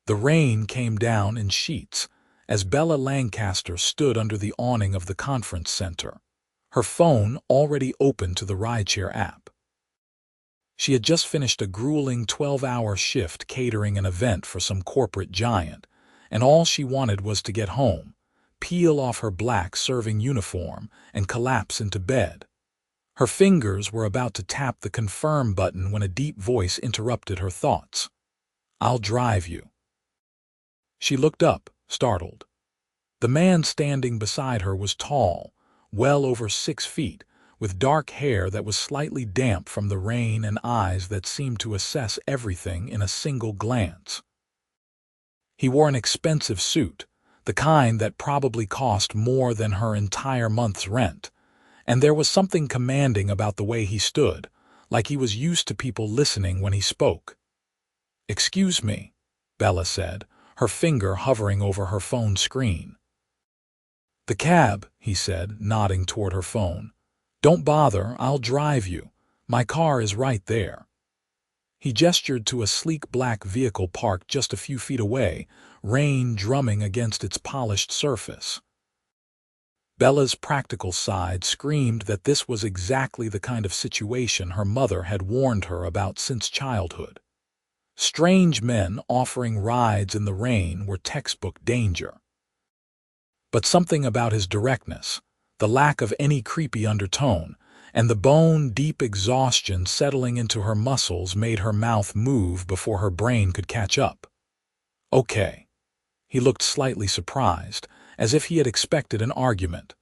The rain came down in sheets as Bella Lancaster stood under the awning of the conference center, her phone already open to the rideshare app. She had just finished a grueling 12-hour shift catering an event for some corporate giant, and all she wanted was to get home, peel off her black serving uniform, and collapse into bed. Her fingers were about to tap the confirm button when a deep voice interrupted her thoughts. "I'll drive you." She looked up, startled. The man standing beside her was tall, well over 6 feet, with dark hair that was slightly damp from the rain and eyes that seemed to assess everything in a single glance. He wore an expensive suit, the kind that probably cost more than her entire month's rent, and there was something commanding about the way he stood, like he was used to people listening when he spoke. "Excuse me," Bella said, her finger hovering over her phone screen. "The cab," he said, nodding toward her phone. "Don't bother, I'll drive you. My car is right there." He gestured to a sleek black vehicle parked just a few feet away, rain drumming against its polished surface. Bella's practical side screamed that this was exactly the kind of situation her mother had warned her about since childhood. Strange men offering rides in the rain were textbook danger. But something about his directness, the lack of any creepy undertone, and the bone-deep exhaustion settling into her muscles made her mouth move before her brain could catch up. "Okay." He looked slightly surprised, as if he had expected an argument.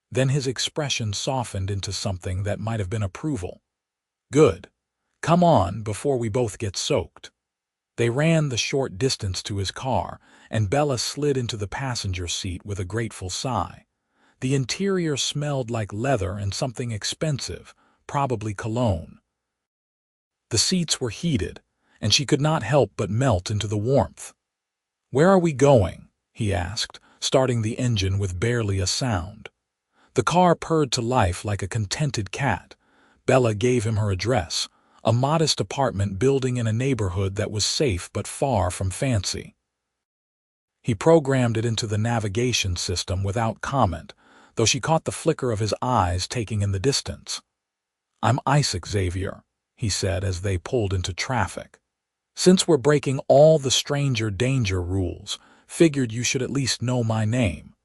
Then his expression softened into something that might have been approval. "Good. Come on before we both get soaked." They ran the short distance to his car, and Bella slid into the passenger seat with a grateful sigh. The interior smelled like leather and something expensive, probably cologne. The seats were heated, and she could not help but melt into the warmth. "Where are we going?" he asked, starting the engine with barely a sound. The car purred to life like a contented cat. Bella gave him her address, a modest apartment building in a neighborhood that was safe but far from fancy. He programmed it into the navigation system without comment, though she caught the flicker of his eyes taking in the distance. "I'm Xavier," he said as they pulled into traffic. "Since we're breaking all the stranger danger rules, figured you should at least know my name."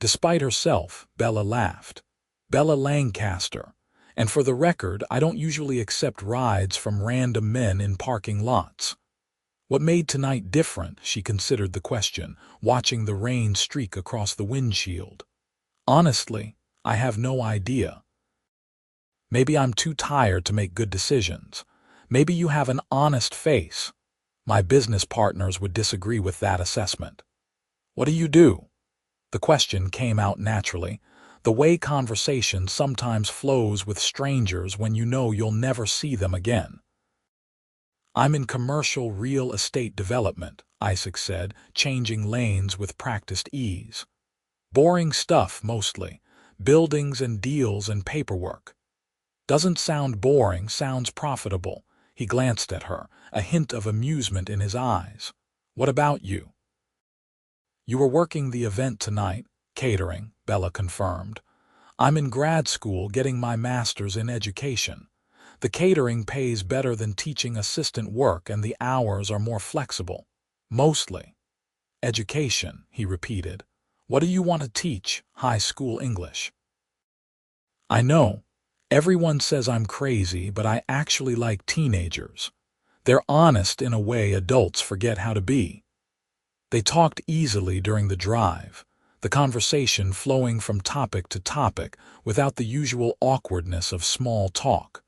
Despite herself, Bella laughed. "Bella Lancaster. And for the record, I don't usually accept rides from random men in parking lots." What made tonight different, she considered the question, watching the rain streak across the windshield. "Honestly, I have no idea. Maybe I'm too tired to make good decisions. Maybe you have an honest face." My business partners would disagree with that assessment. "What do you do?" The question came out naturally, the way conversation sometimes flows with strangers when you know you'll never see them again. "I'm in commercial real estate development," Isaac said, changing lanes with practiced ease. "Boring stuff, mostly. Buildings and deals and paperwork." "Doesn't sound boring, sounds profitable." He glanced at her, a hint of amusement in his eyes. "What about you?" "You were working the event tonight, catering," Bella confirmed. "I'm in grad school getting my master's in education. The catering pays better than teaching assistant work and the hours are more flexible. Mostly." "Education," he repeated. "What do you want to teach? High school English?" "I know. Everyone says I'm crazy, but I actually like teenagers. They're honest in a way adults forget how to be." They talked easily during the drive, the conversation flowing from topic to topic without the usual awkwardness of small talk.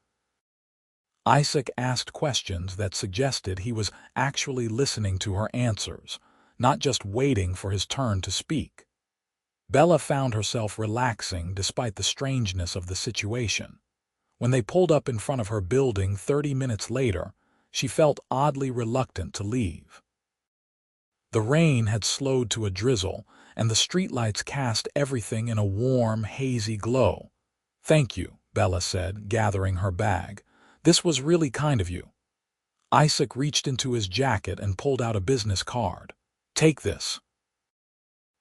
Isaac asked questions that suggested he was actually listening to her answers, not just waiting for his turn to speak. Bella found herself relaxing despite the strangeness of the situation. When they pulled up in front of her building 30 minutes later, she felt oddly reluctant to leave. The rain had slowed to a drizzle, and the streetlights cast everything in a warm, hazy glow. "Thank you," Bella said, gathering her bag. "This was really kind of you." Isaac reached into his jacket and pulled out a business card. "Take this."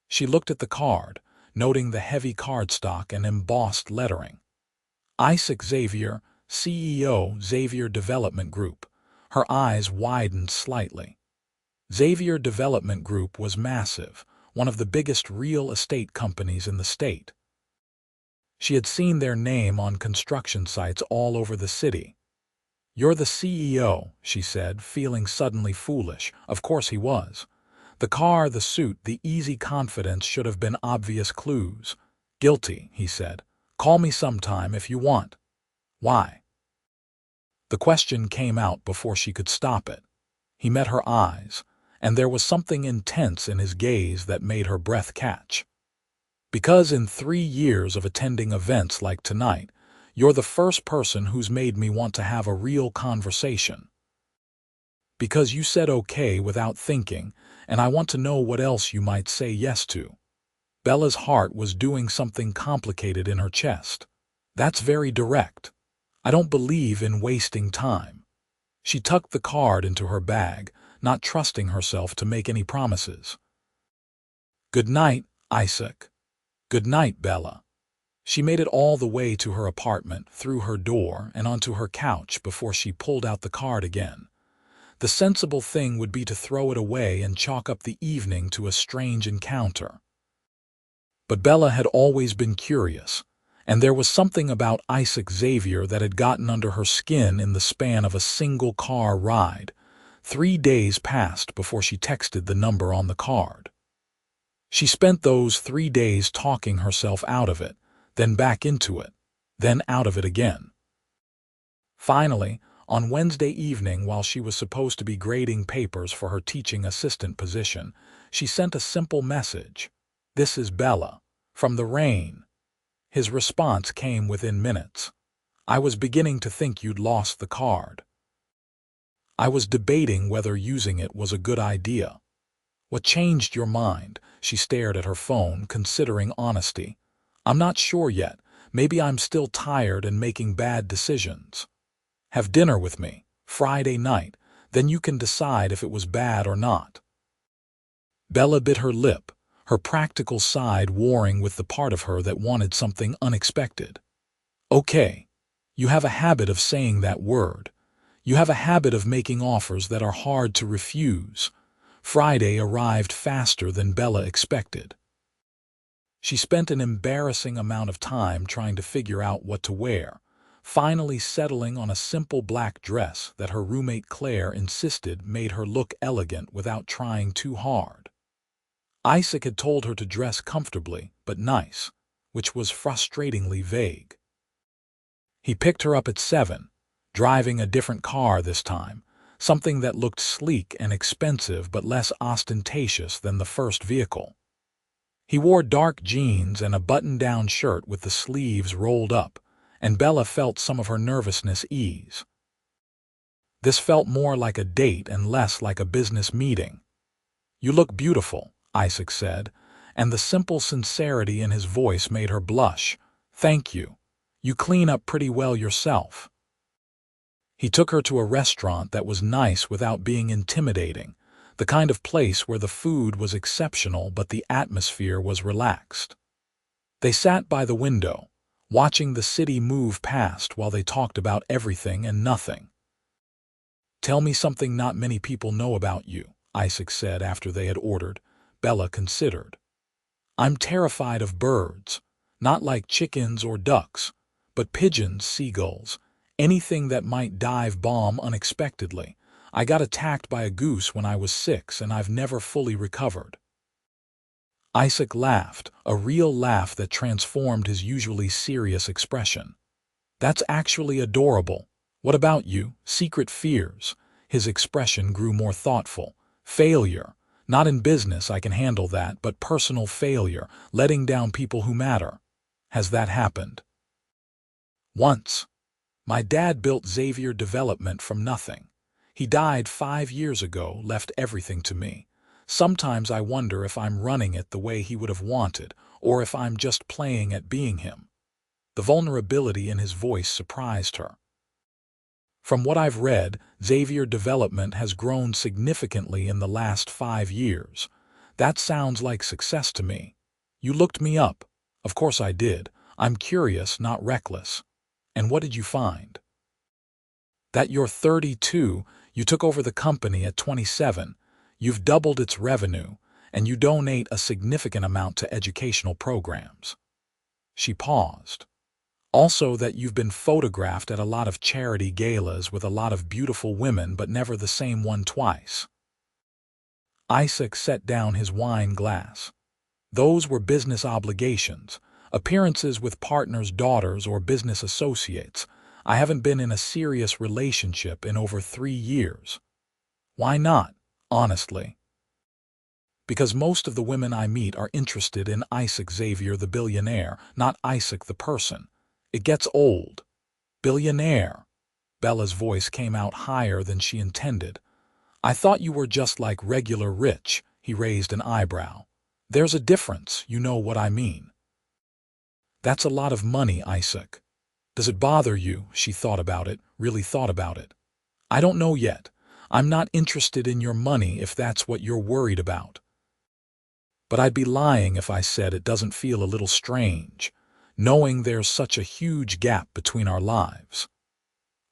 She looked at the card, noting the heavy cardstock and embossed lettering. Isaac Xavier, CEO, Xavier Development Group. Her eyes widened slightly. Xavier Development Group was massive, one of the biggest real estate companies in the state. She had seen their name on construction sites all over the city. "You're the CEO," she said, feeling suddenly foolish. Of course he was. The car, the suit, the easy confidence should have been obvious clues. "Guilty," he said. "Call me sometime if you want." "Why?" The question came out before she could stop it. He met her eyes, and there was something intense in his gaze that made her breath catch. "Because in 3 years of attending events like tonight, you're the first person who's made me want to have a real conversation. Because you said okay without thinking, and I want to know what else you might say yes to." Bella's heart was doing something complicated in her chest. "That's very direct. I don't believe in wasting time." She tucked the card into her bag, not trusting herself to make any promises. "Good night, Isaac." "Good night, Bella." She made it all the way to her apartment, through her door, and onto her couch before she pulled out the card again. The sensible thing would be to throw it away and chalk up the evening to a strange encounter. But Bella had always been curious, and there was something about Isaac Xavier that had gotten under her skin in the span of a single car ride. 3 days passed before she texted the number on the card. She spent those 3 days talking herself out of it, then back into it, then out of it again. Finally, on Wednesday evening, while she was supposed to be grading papers for her teaching assistant position, she sent a simple message. "This is Bella, from the rain." His response came within minutes. "I was beginning to think you'd lost the card. I was debating whether using it was a good idea." "What changed your mind?" She stared at her phone, considering honesty. "I'm not sure yet. Maybe I'm still tired and making bad decisions." "Have dinner with me, Friday night, then you can decide if it was bad or not." Bella bit her lip, her practical side warring with the part of her that wanted something unexpected. "Okay. You have a habit of saying that word. You have a habit of making offers that are hard to refuse." Friday arrived faster than Bella expected. She spent an embarrassing amount of time trying to figure out what to wear, finally settling on a simple black dress that her roommate Claire insisted made her look elegant without trying too hard. Isaac had told her to dress comfortably but nice, which was frustratingly vague. He picked her up at 7, driving a different car this time, something that looked sleek and expensive but less ostentatious than the first vehicle. He wore dark jeans and a button-down shirt with the sleeves rolled up, and Bella felt some of her nervousness ease. This felt more like a date and less like a business meeting. "You look beautiful," Isaac said, and the simple sincerity in his voice made her blush. "Thank you. You clean up pretty well yourself." He took her to a restaurant that was nice without being intimidating, the kind of place where the food was exceptional but the atmosphere was relaxed. They sat by the window, watching the city move past while they talked about everything and nothing. "Tell me something not many people know about you," Isaac said after they had ordered. Bella considered. "I'm terrified of birds, not like chickens or ducks, but pigeons, seagulls, anything that might dive bomb unexpectedly. I got attacked by a goose when I was 6 and I've never fully recovered." Isaac laughed, a real laugh that transformed his usually serious expression. "That's actually adorable. What about you? Secret fears?" His expression grew more thoughtful. "Failure. Not in business, I can handle that, but personal failure, letting down people who matter. Has that happened?" "Once. My dad built Xavier Development from nothing. He died 5 years ago, left everything to me. Sometimes I wonder if I'm running it the way he would have wanted, or if I'm just playing at being him." The vulnerability in his voice surprised her. From what I've read, Xavier development has grown significantly in the last 5 years. That sounds like success to me. You looked me up. Of course I did. I'm curious, not reckless. And what did you find? That you're 32, you took over the company at 27, you've doubled its revenue, and you donate a significant amount to educational programs. She paused. Also that you've been photographed at a lot of charity galas with a lot of beautiful women, but never the same one twice. Isaac set down his wine glass. Those were business obligations, appearances with partners' daughters or business associates. I haven't been in a serious relationship in over 3 years. Why not, honestly? Because most of the women I meet are interested in Isaac Xavier the billionaire, not Isaac the person. It gets old. Billionaire. Bella's voice came out higher than she intended. I thought you were just like regular rich. He raised an eyebrow. There's a difference, you know what I mean. That's a lot of money, Isaac. Does it bother you? She thought about it, really thought about it. I don't know yet. I'm not interested in your money if that's what you're worried about. But I'd be lying if I said it doesn't feel a little strange, knowing there's such a huge gap between our lives.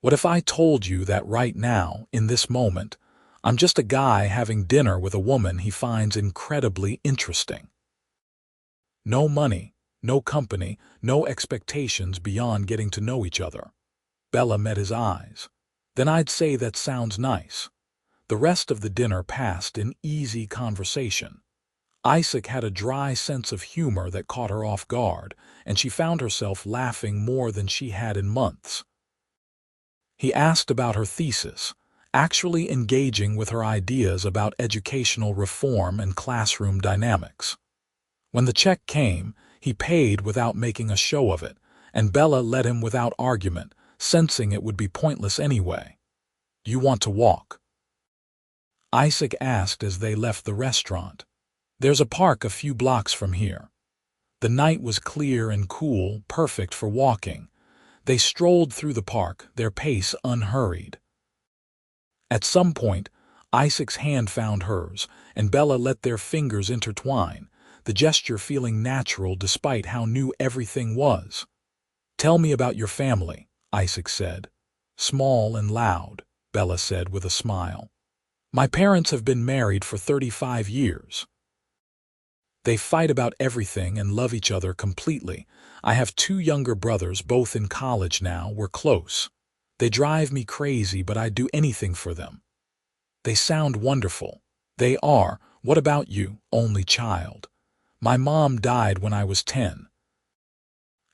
What if I told you that right now, in this moment, I'm just a guy having dinner with a woman he finds incredibly interesting? No money, no company, no expectations beyond getting to know each other. Bella met his eyes. Then I'd say that sounds nice. The rest of the dinner passed in easy conversation. Isaac had a dry sense of humor that caught her off guard, and she found herself laughing more than she had in months. He asked about her thesis, actually engaging with her ideas about educational reform and classroom dynamics. When the check came, he paid without making a show of it, and Bella let him without argument, sensing it would be pointless anyway. "Do you want to walk?" Isaac asked as they left the restaurant. "There's a park a few blocks from here." The night was clear and cool, perfect for walking. They strolled through the park, their pace unhurried. At some point, Isaac's hand found hers, and Bella let their fingers intertwine, the gesture feeling natural despite how new everything was. "Tell me about your family," Isaac said. "Small and loud," Bella said with a smile. "My parents have been married for 35 years. They fight about everything and love each other completely. I have 2 younger brothers, both in college now. We're close. They drive me crazy, but I'd do anything for them." "They sound wonderful." "They are. What about you?" "Only child. My mom died when I was 10.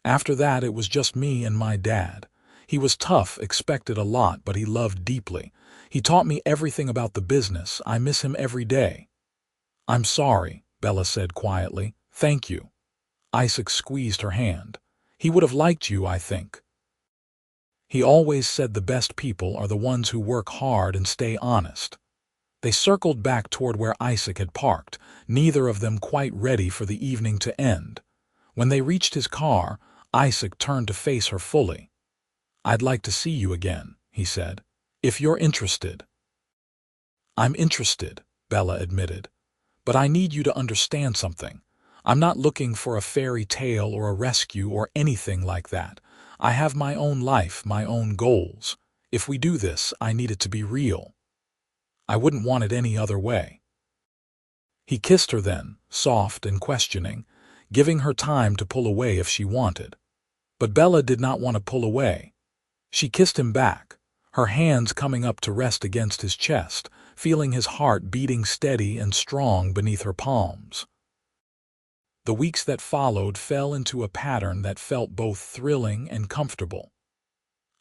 After that, it was just me and my dad. He was tough, expected a lot, but he loved deeply. He taught me everything about the business. I miss him every day." "I'm sorry," Bella said quietly. "Thank you." Isaac squeezed her hand. "He would have liked you, I think. He always said the best people are the ones who work hard and stay honest." They circled back toward where Isaac had parked, neither of them quite ready for the evening to end. When they reached his car, Isaac turned to face her fully. "I'd like to see you again," he said, "if you're interested." "I'm interested," Bella admitted. "But I need you to understand something. I'm not looking for a fairy tale or a rescue or anything like that. I have my own life, my own goals. If we do this, I need it to be real. I wouldn't want it any other way." He kissed her then, soft and questioning, giving her time to pull away if she wanted. But Bella did not want to pull away. She kissed him back, her hands coming up to rest against his chest, feeling his heart beating steady and strong beneath her palms. The weeks that followed fell into a pattern that felt both thrilling and comfortable.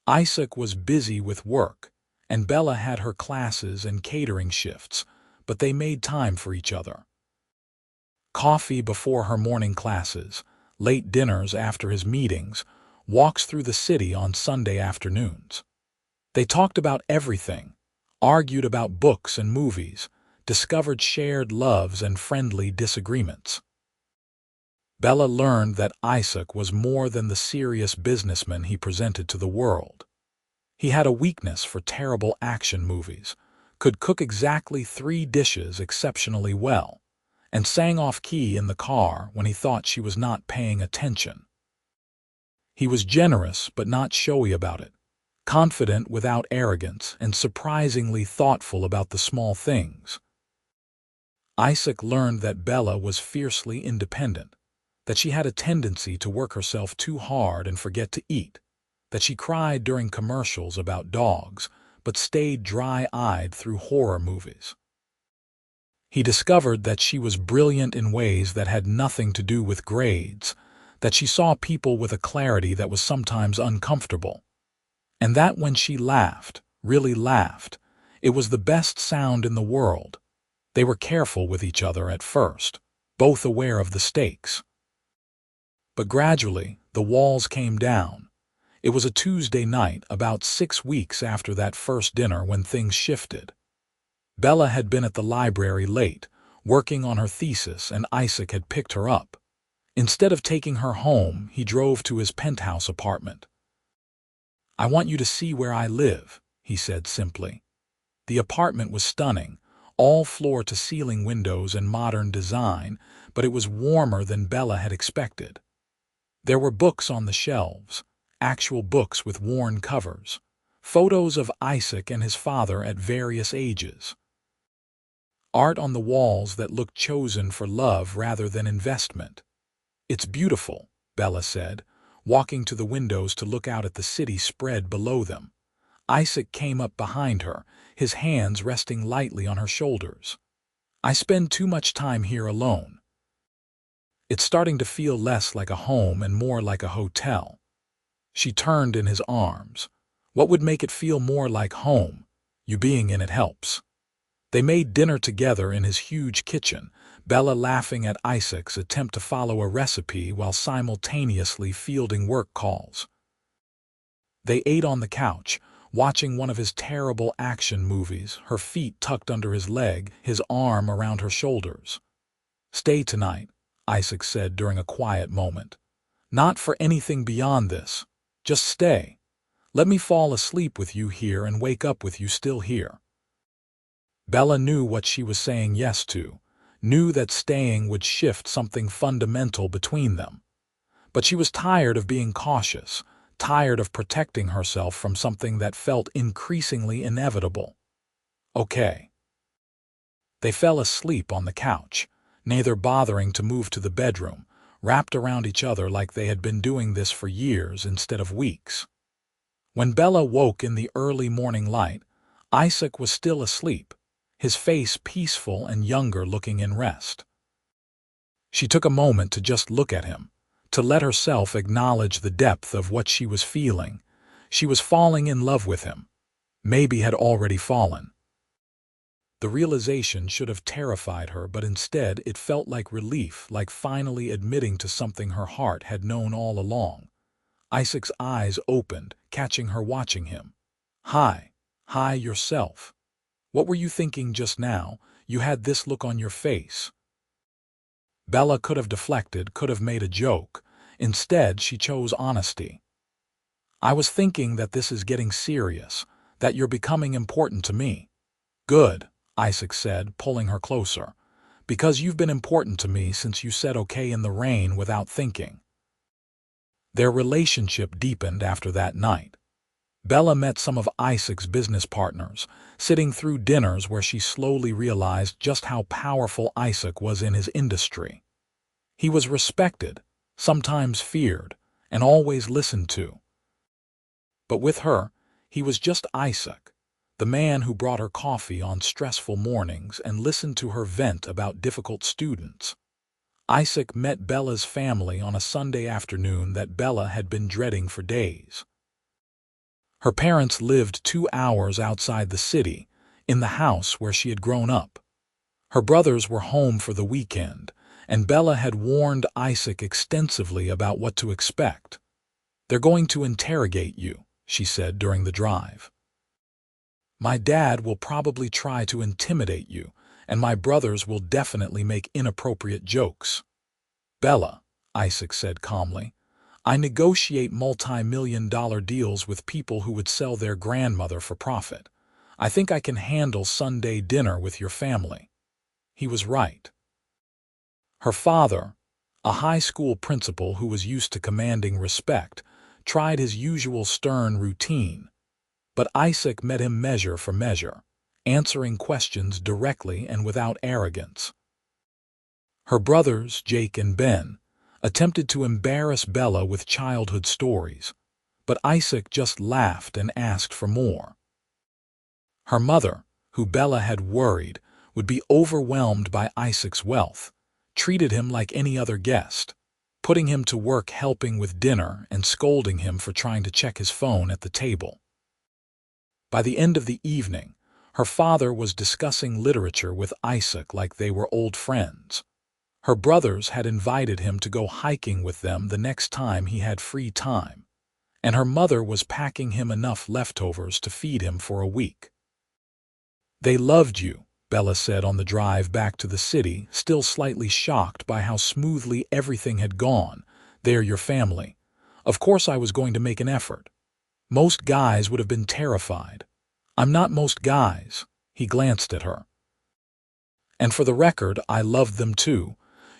Isaac was busy with work, and Bella had her classes and catering shifts, but they made time for each other. Coffee before her morning classes, late dinners after his meetings, walks through the city on Sunday afternoons. They talked about everything, argued about books and movies, discovered shared loves and friendly disagreements. Bella learned that Isaac was more than the serious businessman he presented to the world. He had a weakness for terrible action movies, could cook exactly 3 dishes exceptionally well, and sang off-key in the car when he thought she was not paying attention. He was generous but not showy about it, confident without arrogance, and surprisingly thoughtful about the small things. Isaac learned that Bella was fiercely independent, that she had a tendency to work herself too hard and forget to eat, that she cried during commercials about dogs, but stayed dry-eyed through horror movies. He discovered that she was brilliant in ways that had nothing to do with grades, that she saw people with a clarity that was sometimes uncomfortable, and that when she laughed, really laughed, it was the best sound in the world. They were careful with each other at first, both aware of the stakes. But gradually, the walls came down. It was a Tuesday night, about 6 weeks after that first dinner, when things shifted. Bella had been at the library late, working on her thesis, and Isaac had picked her up. Instead of taking her home, he drove to his penthouse apartment. "I want you to see where I live," he said simply. The apartment was stunning, all floor-to-ceiling windows and modern design, but it was warmer than Bella had expected. There were books on the shelves, actual books with worn covers, photos of Isaac and his father at various ages. Art on the walls that looked chosen for love rather than investment. "It's beautiful," Bella said, walking to the windows to look out at the city spread below them. Isaac came up behind her, his hands resting lightly on her shoulders. "I spend too much time here alone. It's starting to feel less like a home and more like a hotel." She turned in his arms. "What would make it feel more like home? You being in it helps." They made dinner together in his huge kitchen, Bella laughing at Isaac's attempt to follow a recipe while simultaneously fielding work calls. They ate on the couch, watching one of his terrible action movies, her feet tucked under his leg, his arm around her shoulders. "Stay tonight," Isaac said during a quiet moment. "Not for anything beyond this. Just stay. Let me fall asleep with you here and wake up with you still here." Bella knew what she was saying yes to, knew that staying would shift something fundamental between them. But she was tired of being cautious, tired of protecting herself from something that felt increasingly inevitable. "Okay." They fell asleep on the couch, neither bothering to move to the bedroom, wrapped around each other like they had been doing this for years instead of weeks. When Bella woke in the early morning light, Isaac was still asleep, his face peaceful and younger looking in rest. She took a moment to just look at him, to let herself acknowledge the depth of what she was feeling. She was falling in love with him, maybe had already fallen. The realization should have terrified her, but instead it felt like relief, like finally admitting to something her heart had known all along. Isaac's eyes opened, catching her watching him. "Hi yourself. What were you thinking just now? You had this look on your face." Bella could have deflected, could have made a joke. Instead, she chose honesty. "I was thinking that this is getting serious, that you're becoming important to me." "Good," Isaac said, pulling her closer. "Because you've been important to me since you said okay in the rain without thinking." Their relationship deepened after that night. Bella met some of Isaac's business partners, sitting through dinners where she slowly realized just how powerful Isaac was in his industry. He was respected, sometimes feared, and always listened to. But with her, he was just Isaac, the man who brought her coffee on stressful mornings and listened to her vent about difficult students. Isaac met Bella's family on a Sunday afternoon that Bella had been dreading for days. Her parents lived 2 hours outside the city, in the house where she had grown up. Her brothers were home for the weekend, and Bella had warned Isaac extensively about what to expect. "They're going to interrogate you," she said during the drive. "My dad will probably try to intimidate you, and my brothers will definitely make inappropriate jokes." "Bella," Isaac said calmly, I negotiate multi-million-dollar deals with people who would sell their grandmother for profit. I think I can handle Sunday dinner with your family." He was right. Her father, a high school principal who was used to commanding respect, tried his usual stern routine, but Isaac met him measure for measure, answering questions directly and without arrogance. Her brothers, Jake and Ben, attempted to embarrass Bella with childhood stories, but Isaac just laughed and asked for more. Her mother, who Bella had worried would be overwhelmed by Isaac's wealth, treated him like any other guest, putting him to work helping with dinner and scolding him for trying to check his phone at the table. By the end of the evening, her father was discussing literature with Isaac like they were old friends. Her brothers had invited him to go hiking with them the next time he had free time, and her mother was packing him enough leftovers to feed him for a week. "They loved you," Bella said on the drive back to the city, still slightly shocked by how smoothly everything had gone. "They're your family. Of course I was going to make an effort. Most guys would have been terrified. I'm not most guys." He glanced at her. "And for the record, I loved them too.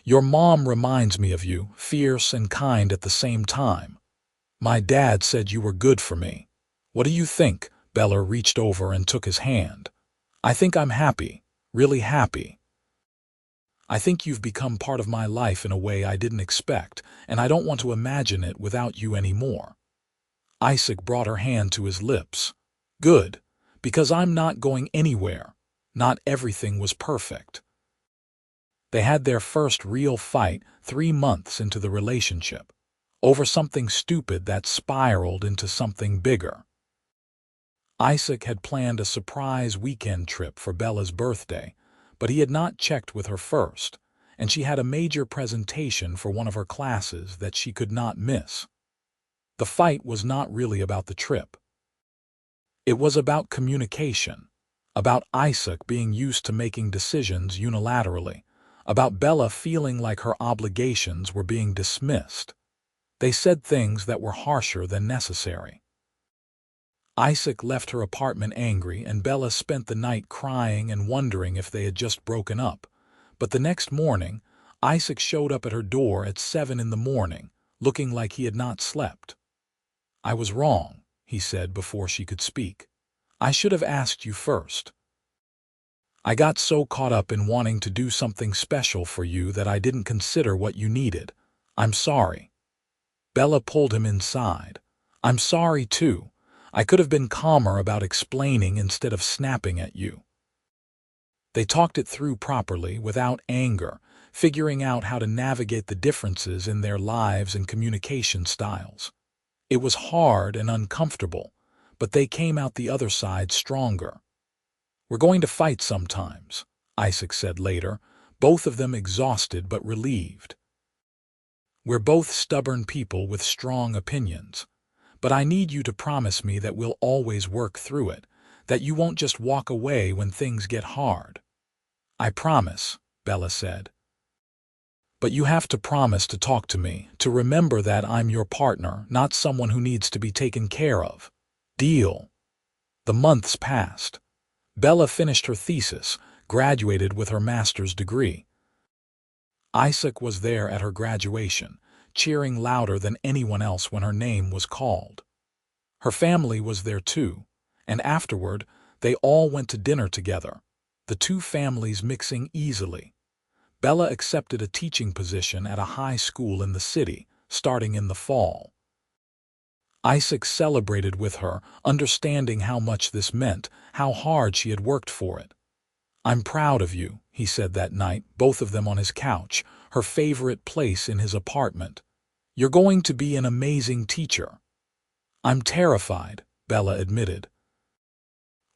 Your mom reminds me of you, fierce and kind at the same time. My dad said you were good for me. What do you think?" Bella reached over and took his hand. "I think I'm happy, really happy. I think you've become part of my life in a way I didn't expect, and I don't want to imagine it without you anymore." Isaac brought her hand to his lips. "Good, because I'm not going anywhere. Not everything was perfect." They had their first real fight 3 months into the relationship, over something stupid that spiraled into something bigger. Isaac had planned a surprise weekend trip for Bella's birthday, but he had not checked with her first, and she had a major presentation for one of her classes that she could not miss. The fight was not really about the trip. It was about communication, about Isaac being used to making decisions unilaterally, about Bella feeling like her obligations were being dismissed. They said things that were harsher than necessary. Isaac left her apartment angry, and Bella spent the night crying and wondering if they had just broken up. But the next morning, Isaac showed up at her door at 7 in the morning, looking like he had not slept. "I was wrong," he said before she could speak. "I should have asked you first. I got so caught up in wanting to do something special for you that I didn't consider what you needed. I'm sorry." Bella pulled him inside. "I'm sorry too. I could have been calmer about explaining instead of snapping at you." They talked it through properly, without anger, figuring out how to navigate the differences in their lives and communication styles. It was hard and uncomfortable, but they came out the other side stronger. "We're going to fight sometimes," Isaac said later, both of them exhausted but relieved. "We're both stubborn people with strong opinions. But I need you to promise me that we'll always work through it, that you won't just walk away when things get hard." "I promise," Bella said. "But you have to promise to talk to me, to remember that I'm your partner, not someone who needs to be taken care of. Deal?" The months passed. Bella finished her thesis, graduated with her master's degree. Isaac was there at her graduation, cheering louder than anyone else when her name was called. Her family was there too, and afterward they all went to dinner together, the two families mixing easily. Bella accepted a teaching position at a high school in the city, starting in the fall. Isaac celebrated with her, understanding how much this meant, how hard she had worked for it. "I'm proud of you," he said that night, both of them on his couch, her favorite place in his apartment. "You're going to be an amazing teacher." "I'm terrified," Bella admitted.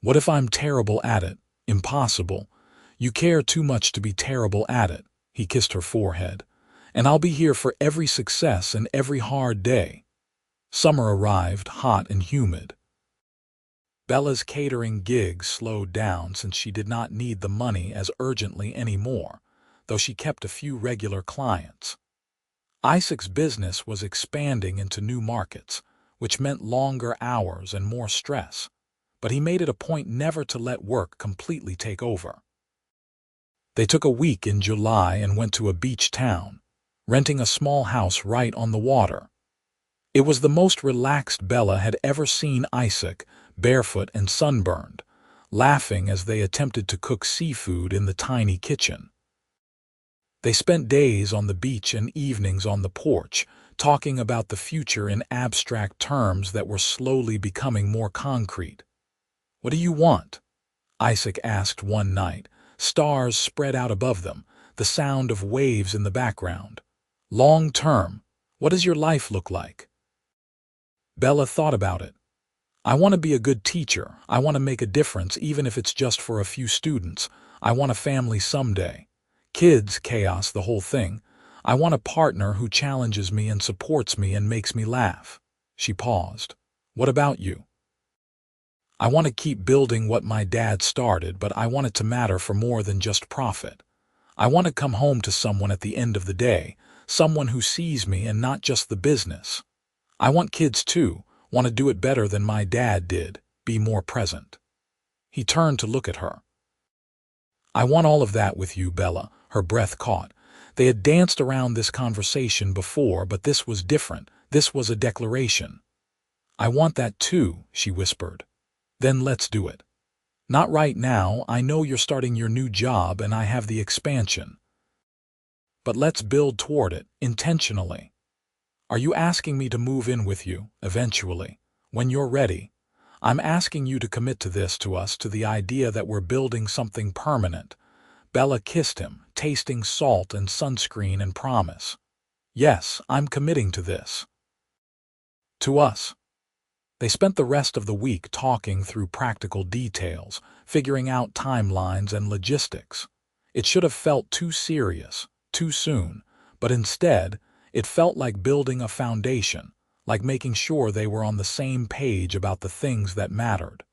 "What if I'm terrible at it?" "Impossible. You care too much to be terrible at it." He kissed her forehead. "And I'll be here for every success and every hard day." Summer arrived, hot and humid. Bella's catering gigs slowed down since she did not need the money as urgently anymore, though she kept a few regular clients. Isaac's business was expanding into new markets, which meant longer hours and more stress, but he made it a point never to let work completely take over. They took a week in July and went to a beach town, renting a small house right on the water. It was the most relaxed Bella had ever seen Isaac, barefoot and sunburned, laughing as they attempted to cook seafood in the tiny kitchen. They spent days on the beach and evenings on the porch, talking about the future in abstract terms that were slowly becoming more concrete. "What do you want?" Isaac asked one night, stars spread out above them, the sound of waves in the background. "Long term, what does your life look like?" Bella thought about it. "I want to be a good teacher. I want to make a difference, even if it's just for a few students. I want a family someday. Kids, chaos, the whole thing. I want a partner who challenges me and supports me and makes me laugh." She paused. "What about you?" "I want to keep building what my dad started, but I want it to matter for more than just profit. I want to come home to someone at the end of the day, someone who sees me and not just the business. I want kids too, want to do it better than my dad did, be more present." He turned to look at her. "I want all of that with you, Bella," her breath caught. They had danced around this conversation before, but this was different. This was a declaration. "I want that too," she whispered. "Then let's do it. Not right now, I know you're starting your new job and I have the expansion. But let's build toward it, intentionally. Are you asking me to move in with you, eventually, when you're ready? I'm asking you to commit to this, to us, to the idea that we're building something permanent." Bella kissed him, tasting salt and sunscreen and promise. "Yes, I'm committing to this. To us." They spent the rest of the week talking through practical details, figuring out timelines and logistics. It should have felt too serious, too soon, but instead, it felt like building a foundation, like making sure they were on the same page about the things that mattered.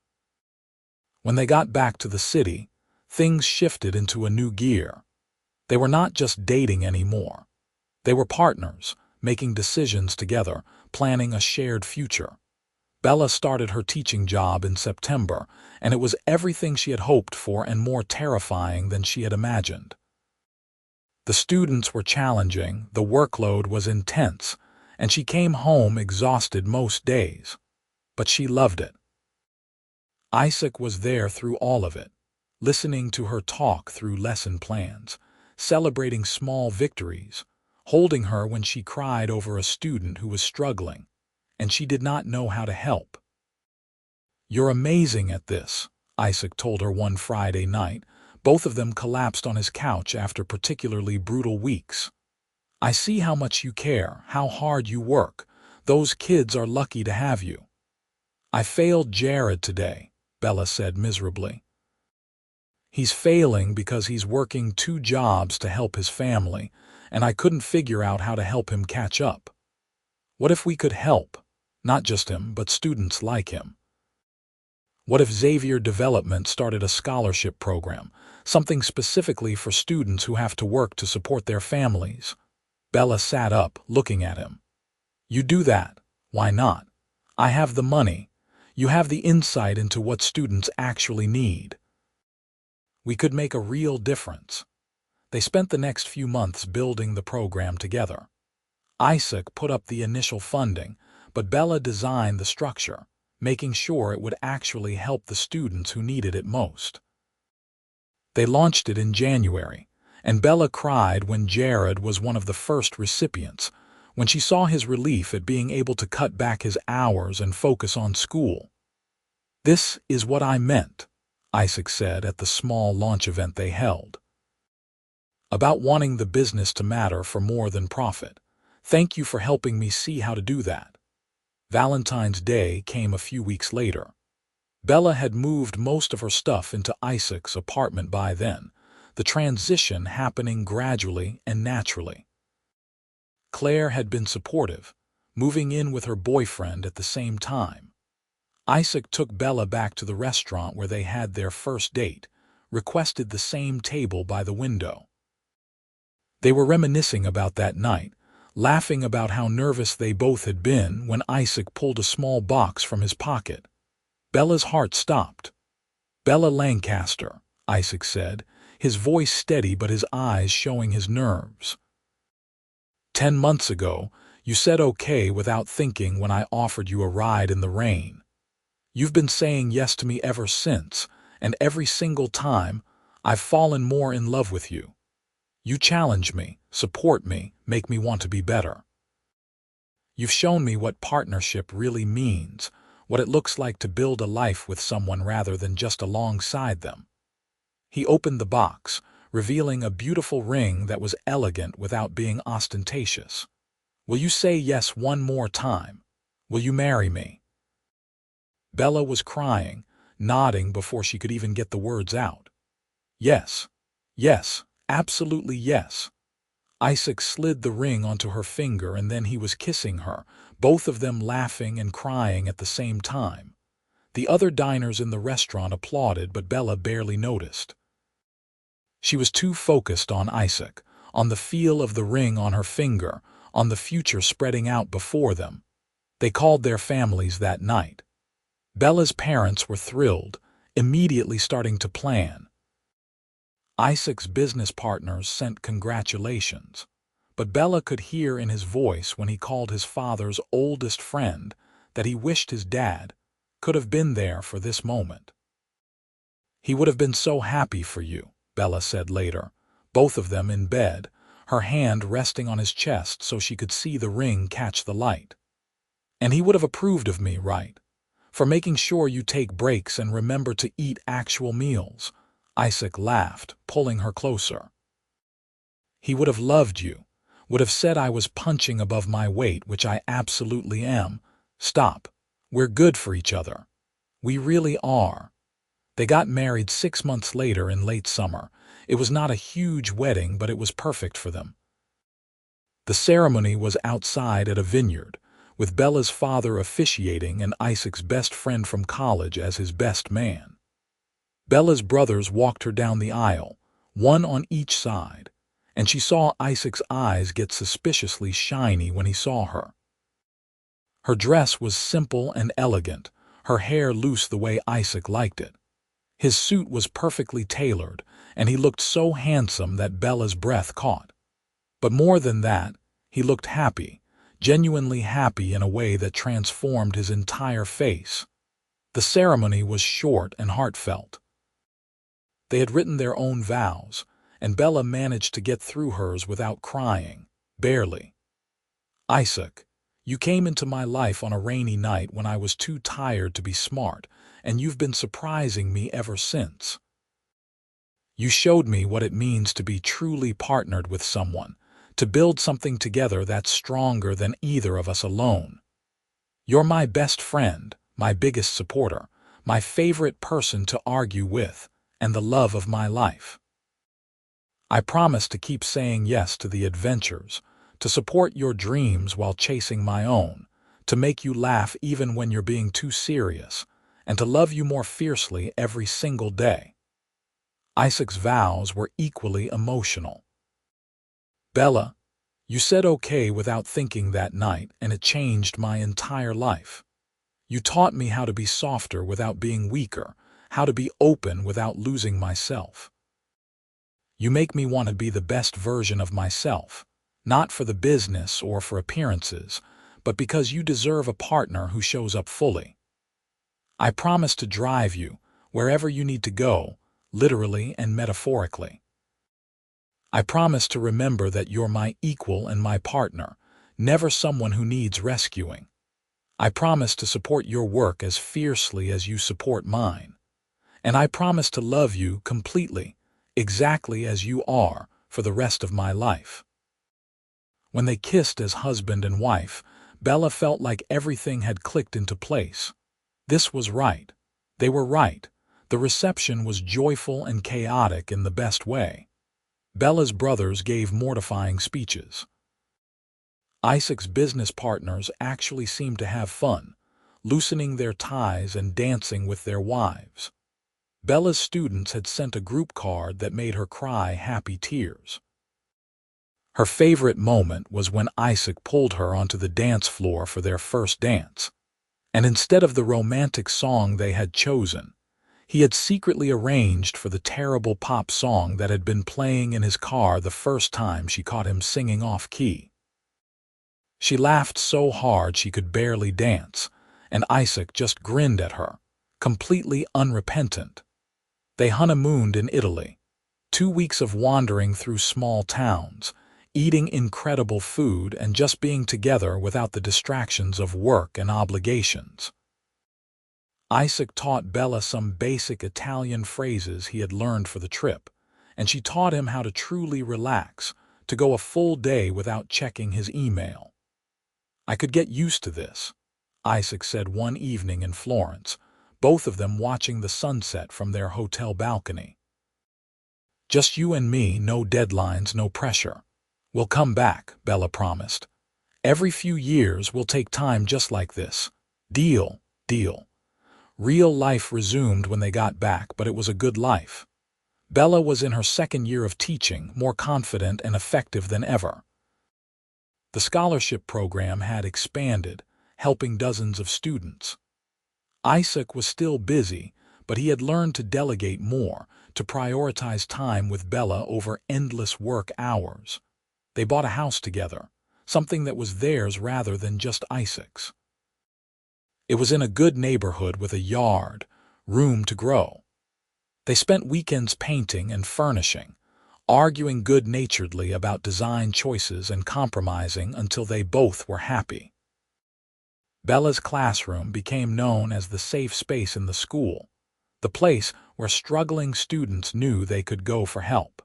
When they got back to the city, things shifted into a new gear. They were not just dating anymore. They were partners, making decisions together, planning a shared future. Bella started her teaching job in September, and it was everything she had hoped for and more terrifying than she had imagined. The students were challenging, the workload was intense, and she came home exhausted most days. But she loved it. Isaac was there through all of it, listening to her talk through lesson plans, celebrating small victories, holding her when she cried over a student who was struggling, and she did not know how to help. "You're amazing at this," Isaac told her one Friday night. Both of them collapsed on his couch after particularly brutal weeks. "I see how much you care, how hard you work. Those kids are lucky to have you." "I failed Jared today," Bella said miserably. "He's failing because he's working 2 jobs to help his family, and I couldn't figure out how to help him catch up. What if we could help? Not just him, but students like him. What if Xavier Development started a scholarship program, something specifically for students who have to work to support their families?" Bella sat up, looking at him. "You do that. Why not? I have the money. You have the insight into what students actually need. We could make a real difference." They spent the next few months building the program together. Isaac put up the initial funding, but Bella designed the structure, making sure it would actually help the students who needed it most. They launched it in January, and Bella cried when Jared was one of the first recipients, when she saw his relief at being able to cut back his hours and focus on school. "This is what I meant," Isaac said at the small launch event they held. "About wanting the business to matter for more than profit. Thank you for helping me see how to do that." Valentine's Day came a few weeks later. Bella had moved most of her stuff into Isaac's apartment by then, the transition happening gradually and naturally. Claire had been supportive, moving in with her boyfriend at the same time. Isaac took Bella back to the restaurant where they had their first date, requested the same table by the window. They were reminiscing about that night, laughing about how nervous they both had been when Isaac pulled a small box from his pocket. Bella's heart stopped. "Bella Lancaster," Isaac said, his voice steady but his eyes showing his nerves. "10 months ago, you said okay without thinking when I offered you a ride in the rain. You've been saying yes to me ever since, and every single time, I've fallen more in love with you. You challenge me, support me, make me want to be better. You've shown me what partnership really means, what it looks like to build a life with someone rather than just alongside them." He opened the box, revealing a beautiful ring that was elegant without being ostentatious. "Will you say yes one more time? Will you marry me?" Bella was crying, nodding before she could even get the words out. "Yes, yes, absolutely yes." Isaac slid the ring onto her finger and then he was kissing her, both of them laughing and crying at the same time. The other diners in the restaurant applauded, but Bella barely noticed. She was too focused on Isaac, on the feel of the ring on her finger, on the future spreading out before them. They called their families that night. Bella's parents were thrilled, immediately starting to plan. Isaac's business partners sent congratulations, but Bella could hear in his voice when he called his father's oldest friend that he wished his dad could have been there for this moment. "He would have been so happy for you," Bella said later, both of them in bed, her hand resting on his chest so she could see the ring catch the light. "And he would have approved of me, right? For making sure you take breaks and remember to eat actual meals." Isaac laughed, pulling her closer. "He would have loved you, would have said I was punching above my weight, which I absolutely am. Stop. We're good for each other. We really are." They got married 6 months later in late summer. It was not a huge wedding, but it was perfect for them. The ceremony was outside at a vineyard, with Bella's father officiating and Isaac's best friend from college as his best man. Bella's brothers walked her down the aisle, one on each side, and she saw Isaac's eyes get suspiciously shiny when he saw her. Her dress was simple and elegant, her hair loose the way Isaac liked it. His suit was perfectly tailored, and he looked so handsome that Bella's breath caught. But more than that, he looked happy, genuinely happy in a way that transformed his entire face. The ceremony was short and heartfelt. They had written their own vows, and Bella managed to get through hers without crying, barely. "Isaac, you came into my life on a rainy night when I was too tired to be smart, and you've been surprising me ever since. You showed me what it means to be truly partnered with someone, to build something together that's stronger than either of us alone. You're my best friend, my biggest supporter, my favorite person to argue with, and the love of my life. I promise to keep saying yes to the adventures, to support your dreams while chasing my own, to make you laugh even when you're being too serious, and to love you more fiercely every single day." Isaac's vows were equally emotional. "Bella, you said okay without thinking that night, and it changed my entire life. You taught me how to be softer without being weaker, how to be open without losing myself. You make me want to be the best version of myself, not for the business or for appearances, but because you deserve a partner who shows up fully. I promise to drive you wherever you need to go, literally and metaphorically. I promise to remember that you're my equal and my partner, never someone who needs rescuing. I promise to support your work as fiercely as you support mine. And I promise to love you completely, exactly as you are, for the rest of my life." When they kissed as husband and wife, Bella felt like everything had clicked into place. This was right. They were right. The reception was joyful and chaotic in the best way. Bella's brothers gave mortifying speeches. Isaac's business partners actually seemed to have fun, loosening their ties and dancing with their wives. Bella's students had sent a group card that made her cry happy tears. Her favorite moment was when Isaac pulled her onto the dance floor for their first dance. And instead of the romantic song they had chosen, he had secretly arranged for the terrible pop song that had been playing in his car the first time she caught him singing off-key. She laughed so hard she could barely dance, and Isaac just grinned at her, completely unrepentant. They honeymooned in Italy, 2 weeks of wandering through small towns, eating incredible food and just being together without the distractions of work and obligations. Isaac taught Bella some basic Italian phrases he had learned for the trip, and she taught him how to truly relax, to go a full day without checking his email. "I could get used to this," Isaac said one evening in Florence, both of them watching the sunset from their hotel balcony. "Just you and me, no deadlines, no pressure. We'll come back," Bella promised. "Every few years we'll take time just like this. Deal, deal." Real life resumed when they got back, but it was a good life. Bella was in her second year of teaching, more confident and effective than ever. The scholarship program had expanded, helping dozens of students. Isaac was still busy, but he had learned to delegate more, to prioritize time with Bella over endless work hours. They bought a house together, something that was theirs rather than just Isaac's. It was in a good neighborhood with a yard, room to grow. They spent weekends painting and furnishing, arguing good-naturedly about design choices and compromising until they both were happy. Bella's classroom became known as the safe space in the school, the place where struggling students knew they could go for help.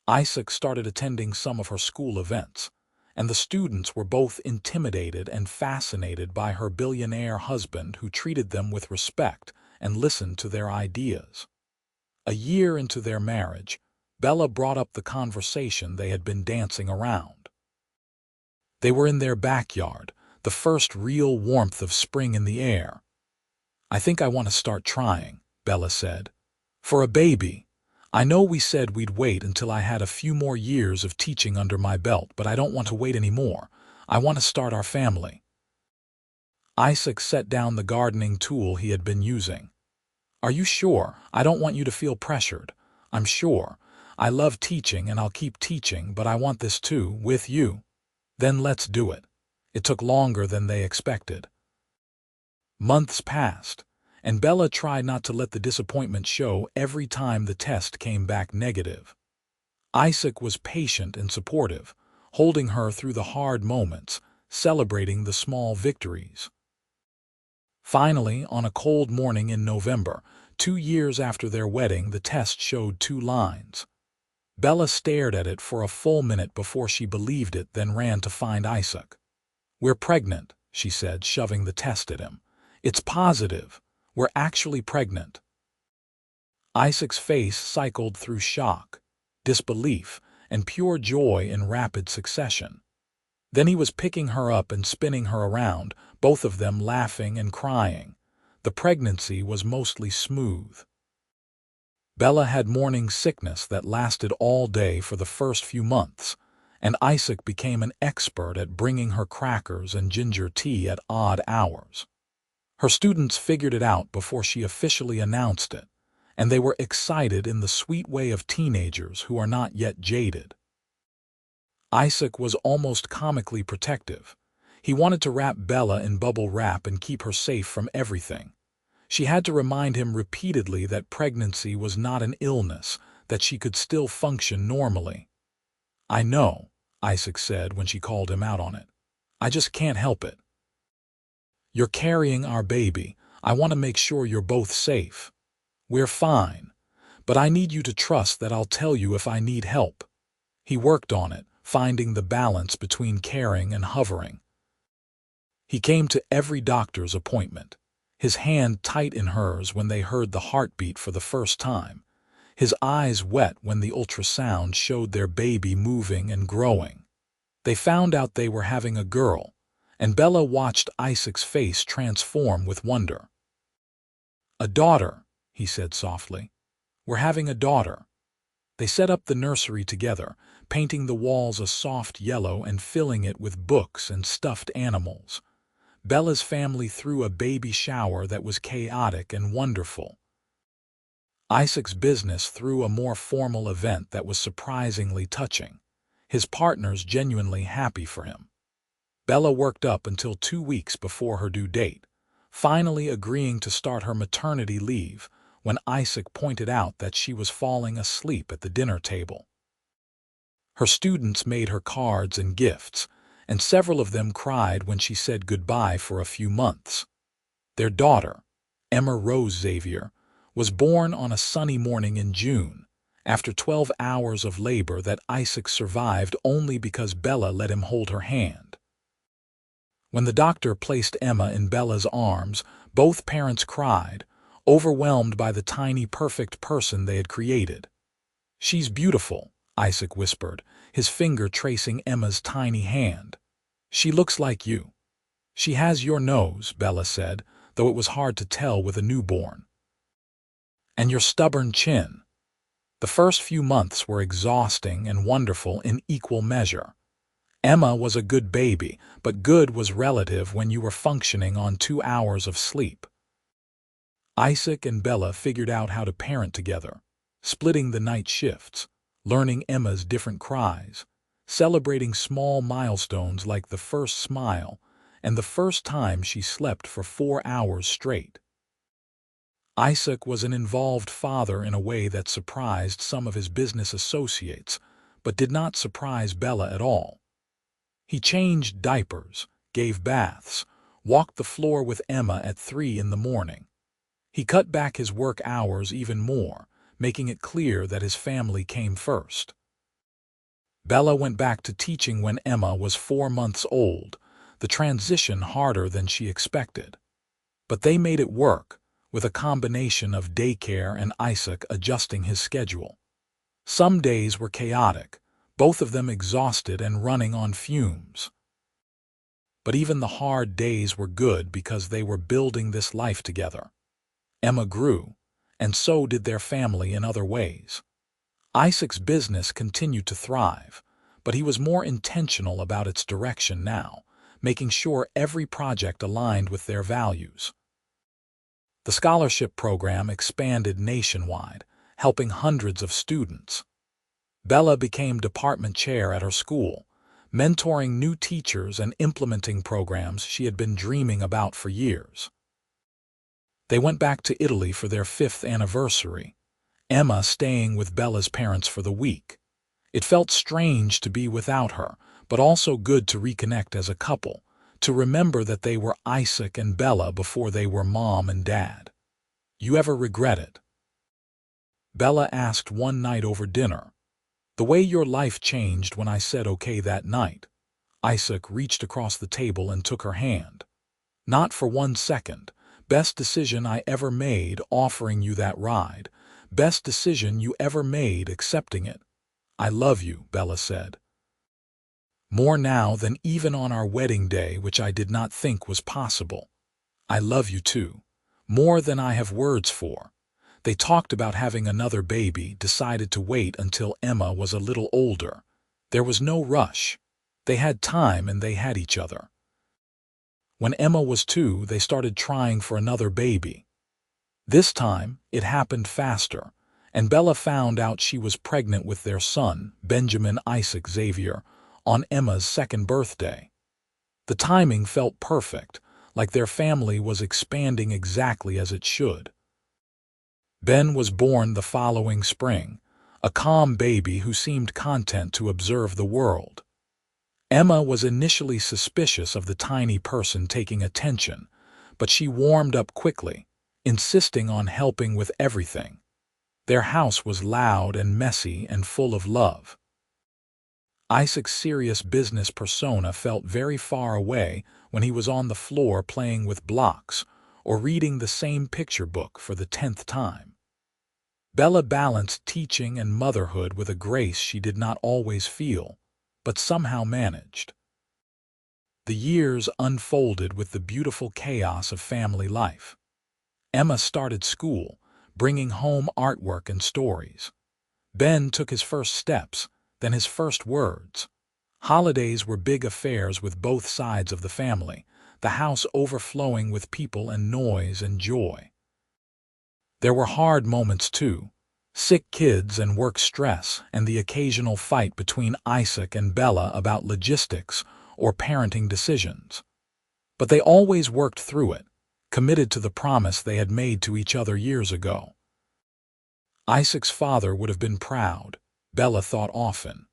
Isaac started attending some of her school events, and the students were both intimidated and fascinated by her billionaire husband who treated them with respect and listened to their ideas. A year into their marriage, Bella brought up the conversation they had been dancing around. They were in their backyard, the first real warmth of spring in the air. "I think I want to start trying," Bella said. "For a baby. I know we said we'd wait until I had a few more years of teaching under my belt, but I don't want to wait anymore. I want to start our family." Isaac set down the gardening tool he had been using. "Are you sure? I don't want you to feel pressured. I'm sure. I love teaching and I'll keep teaching, but I want this too, with you." "Then let's do it." It took longer than they expected. Months passed, and Bella tried not to let the disappointment show every time the test came back negative. Isaac was patient and supportive, holding her through the hard moments, celebrating the small victories. Finally, on a cold morning in November, 2 years after their wedding, the test showed 2 lines. Bella stared at it for a full minute before she believed it, then ran to find Isaac. "We're pregnant," she said, shoving the test at him. "It's positive. We're actually pregnant." Isaac's face cycled through shock, disbelief, and pure joy in rapid succession. Then he was picking her up and spinning her around, both of them laughing and crying. The pregnancy was mostly smooth. Bella had morning sickness that lasted all day for the first few months, and Isaac became an expert at bringing her crackers and ginger tea at odd hours. Her students figured it out before she officially announced it, and they were excited in the sweet way of teenagers who are not yet jaded. Isaac was almost comically protective. He wanted to wrap Bella in bubble wrap and keep her safe from everything. She had to remind him repeatedly that pregnancy was not an illness, that she could still function normally. "I know," Isaac said when she called him out on it. "I just can't help it. You're carrying our baby. I want to make sure you're both safe. We're fine, but I need you to trust that I'll tell you if I need help." He worked on it, finding the balance between caring and hovering. He came to every doctor's appointment, his hand tight in hers when they heard the heartbeat for the first time, his eyes wet when the ultrasound showed their baby moving and growing. They found out they were having a girl, and Bella watched Isaac's face transform with wonder. "A daughter," he said softly. "We're having a daughter." They set up the nursery together, painting the walls a soft yellow and filling it with books and stuffed animals. Bella's family threw a baby shower that was chaotic and wonderful. Isaac's business threw a more formal event that was surprisingly touching. His partners genuinely happy for him. Bella worked up until 2 weeks before her due date, finally agreeing to start her maternity leave when Isaac pointed out that she was falling asleep at the dinner table. Her students made her cards and gifts, and several of them cried when she said goodbye for a few months. Their daughter, Emma Rose Xavier, was born on a sunny morning in June, after 12 hours of labor that Isaac survived only because Bella let him hold her hand. When the doctor placed Emma in Bella's arms, both parents cried, overwhelmed by the tiny perfect person they had created. "She's beautiful," Isaac whispered, his finger tracing Emma's tiny hand. "She looks like you." "She has your nose," Bella said, though it was hard to tell with a newborn. "And your stubborn chin." The first few months were exhausting and wonderful in equal measure. Emma was a good baby, but good was relative when you were functioning on 2 hours of sleep. Isaac and Bella figured out how to parent together, splitting the night shifts, learning Emma's different cries, celebrating small milestones like the first smile and the first time she slept for 4 hours straight. Isaac was an involved father in a way that surprised some of his business associates, but did not surprise Bella at all. He changed diapers, gave baths, walked the floor with Emma at 3 in the morning. He cut back his work hours even more, making it clear that his family came first. Bella went back to teaching when Emma was 4 months old, the transition harder than she expected. But they made it work, with a combination of daycare and Isaac adjusting his schedule. Some days were chaotic, both of them exhausted and running on fumes. But even the hard days were good because they were building this life together. Emma grew, and so did their family in other ways. Isaac's business continued to thrive, but he was more intentional about its direction now, making sure every project aligned with their values. The scholarship program expanded nationwide, helping hundreds of students. Bella became department chair at her school, mentoring new teachers and implementing programs she had been dreaming about for years. They went back to Italy for their 5th anniversary, Emma staying with Bella's parents for the week. It felt strange to be without her, but also good to reconnect as a couple, to remember that they were Isaac and Bella before they were mom and dad. "You ever regret it?" Bella asked one night over dinner. "The way your life changed when I said okay that night." Isaac reached across the table and took her hand. "Not for 1 second. Best decision I ever made offering you that ride. Best decision you ever made accepting it." "I love you," Bella said. "More now than even on our wedding day, which I did not think was possible." "I love you too. More than I have words for." They talked about having another baby, decided to wait until Emma was a little older. There was no rush. They had time and they had each other. When Emma was 2, they started trying for another baby. This time, it happened faster, and Bella found out she was pregnant with their son, Benjamin Isaac Xavier, on Emma's 2nd birthday. The timing felt perfect, like their family was expanding exactly as it should. Ben was born the following spring, a calm baby who seemed content to observe the world. Emma was initially suspicious of the tiny person taking attention, but she warmed up quickly, insisting on helping with everything. Their house was loud and messy and full of love. Isaac's serious business persona felt very far away when he was on the floor playing with blocks or reading the same picture book for the 10th time. Bella balanced teaching and motherhood with a grace she did not always feel, but somehow managed. The years unfolded with the beautiful chaos of family life. Emma started school, bringing home artwork and stories. Ben took his first steps, then his first words. Holidays were big affairs with both sides of the family, the house overflowing with people and noise and joy. There were hard moments too, sick kids and work stress and the occasional fight between Isaac and Bella about logistics or parenting decisions. But they always worked through it, committed to the promise they had made to each other years ago. Isaac's father would have been proud, Bella thought often.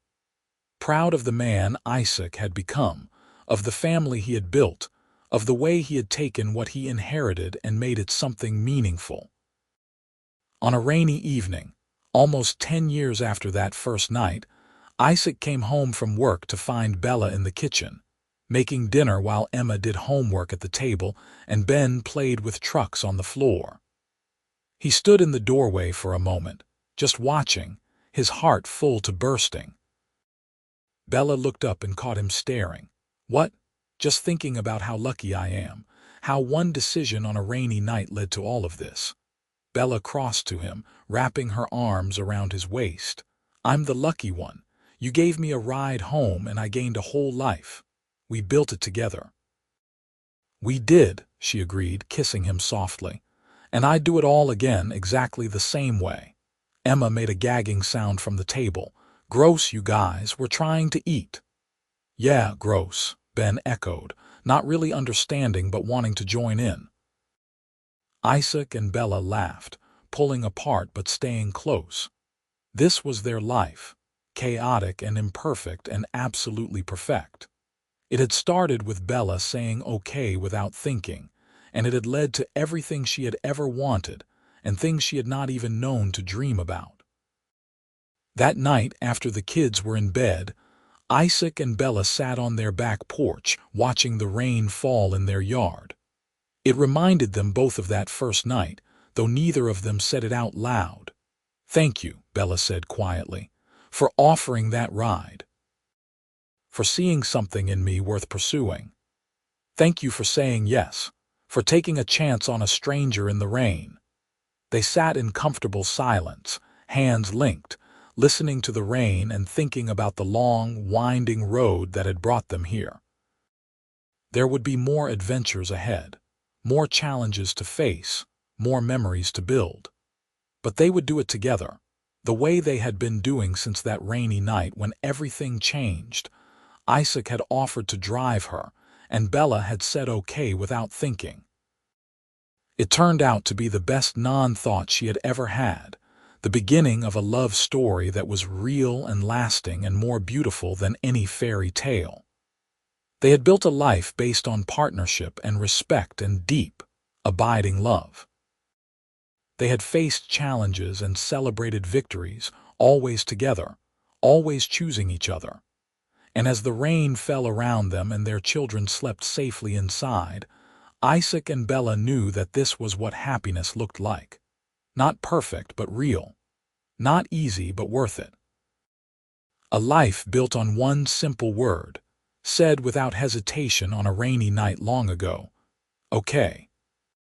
Proud of the man Isaac had become, of the family he had built, of the way he had taken what he inherited and made it something meaningful. On a rainy evening, almost 10 years after that first night, Isaac came home from work to find Bella in the kitchen, making dinner while Emma did homework at the table and Ben played with trucks on the floor. He stood in the doorway for a moment, just watching, his heart full to bursting. Bella looked up and caught him staring. "What?" "Just thinking about how lucky I am, how one decision on a rainy night led to all of this." Bella crossed to him, wrapping her arms around his waist. "I'm the lucky one. You gave me a ride home and I gained a whole life. We built it together." "We did," she agreed, kissing him softly. "And I'd do it all again exactly the same way." Emma made a gagging sound from the table. "Gross, you guys, we're trying to eat." "Yeah, gross," Ben echoed, not really understanding but wanting to join in. Isaac and Bella laughed, pulling apart but staying close. This was their life, chaotic and imperfect and absolutely perfect. It had started with Bella saying okay without thinking, and it had led to everything she had ever wanted and things she had not even known to dream about. That night, after the kids were in bed, Isaac and Bella sat on their back porch, watching the rain fall in their yard. It reminded them both of that first night, though neither of them said it out loud. "Thank you," Bella said quietly, "for offering that ride. For seeing something in me worth pursuing. Thank you for saying yes, for taking a chance on a stranger in the rain." They sat in comfortable silence, hands linked, listening to the rain and thinking about the long, winding road that had brought them here. There would be more adventures ahead, more challenges to face, more memories to build. But they would do it together, the way they had been doing since that rainy night when everything changed. Isaac had offered to drive her, and Bella had said okay without thinking. It turned out to be the best non-thought she had ever had, the beginning of a love story that was real and lasting and more beautiful than any fairy tale. They had built a life based on partnership and respect and deep, abiding love. They had faced challenges and celebrated victories, always together, always choosing each other. And as the rain fell around them and their children slept safely inside, Isaac and Bella knew that this was what happiness looked like. Not perfect, but real. Not easy, but worth it. A life built on one simple word, said without hesitation on a rainy night long ago. Okay.